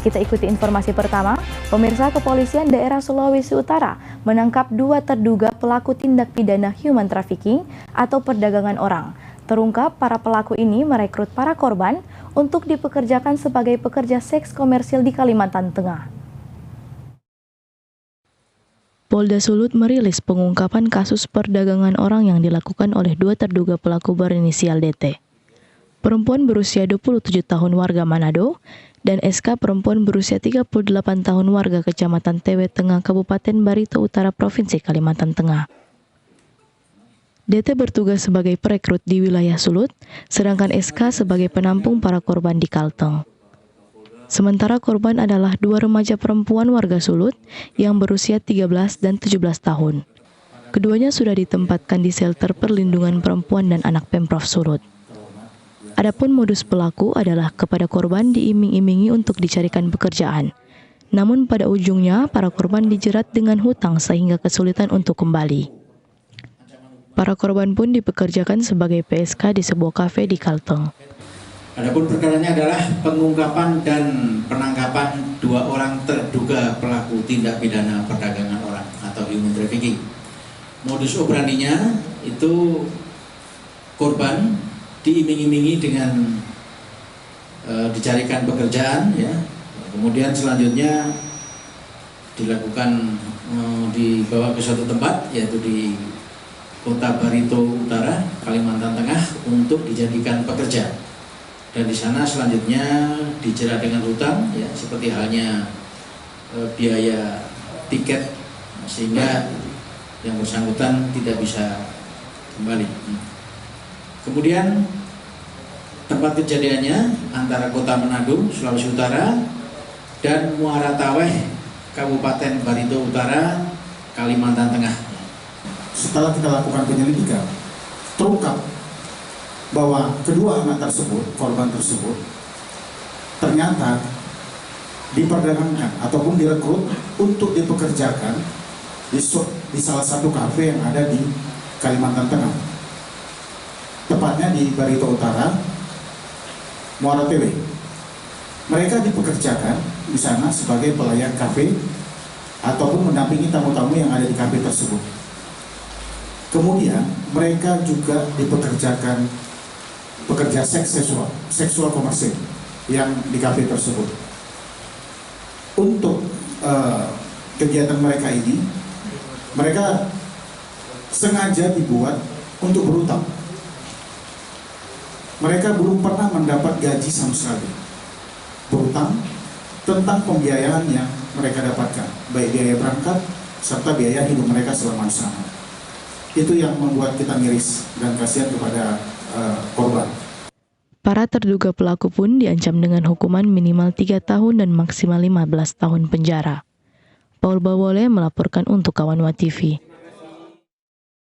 Kita ikuti informasi pertama. Pemirsa, Kepolisian Daerah Sulawesi Utara menangkap 2 terduga pelaku tindak pidana human trafficking atau perdagangan orang. Terungkap para pelaku ini merekrut para korban untuk dipekerjakan sebagai pekerja seks komersil di Kalimantan Tengah. Polda Sulut merilis pengungkapan kasus perdagangan orang yang dilakukan oleh 2 terduga pelaku berinisial DT. Perempuan berusia 27 tahun warga Manado dan SK perempuan berusia 38 tahun warga Kecamatan Tewe Tengah, Kabupaten Barito Utara, Provinsi Kalimantan Tengah. DT bertugas sebagai perekrut di wilayah Sulut, sedangkan SK sebagai penampung para korban di Kalteng. Sementara korban adalah 2 remaja perempuan warga Sulut yang berusia 13 dan 17 tahun. Keduanya sudah ditempatkan di shelter perlindungan perempuan dan anak Pemprov Sulut. Adapun modus pelaku adalah kepada korban diiming-imingi untuk dicarikan pekerjaan. Namun pada ujungnya para korban dijerat dengan hutang sehingga kesulitan untuk kembali. Para korban pun dipekerjakan sebagai PSK di sebuah kafe di Kalteng. Adapun perkaranya adalah pengungkapan dan penangkapan 2 orang terduga pelaku tindak pidana perdagangan orang atau human trafficking. Modus operandinya itu korban diiming-imingi dengan dicarikan pekerjaan, ya. Kemudian selanjutnya dilakukan dibawa ke suatu tempat, yaitu di Kota Barito Utara, Kalimantan Tengah, untuk dijadikan pekerja. Dan di sana selanjutnya dijerat dengan hutang, ya, seperti halnya biaya tiket, sehingga yang bersangkutan tidak bisa kembali. Kemudian tempat kejadiannya antara Kota Manado, Sulawesi Utara, dan Muara Taweh, Kabupaten Barito Utara, Kalimantan Tengah. Setelah kita lakukan penyelidikan, terungkap bahwa kedua anak tersebut, korban tersebut, ternyata diperdagangkan ataupun direkrut untuk dipekerjakan di salah satu kafe yang ada di Kalimantan Tengah. Tepatnya di Barito Utara, Muara Tewe. Mereka dipekerjakan di sana sebagai pelayan kafe ataupun mendampingi tamu-tamu yang ada di kafe tersebut. Kemudian mereka juga dipekerjakan pekerja seks seksual komersil yang di kafe tersebut. Untuk kegiatan mereka ini, mereka sengaja dibuat untuk berutang. Mereka belum pernah mendapat gaji sama sekali. Berutang tentang pembiayaan yang mereka dapatkan, baik biaya berangkat serta biaya hidup mereka selama di sana. Itu yang membuat kita miris dan kasihan kepada korban. Para terduga pelaku pun diancam dengan hukuman minimal 3 tahun dan maksimal 15 tahun penjara. Paul Bawole melaporkan untuk Kawanwa TV.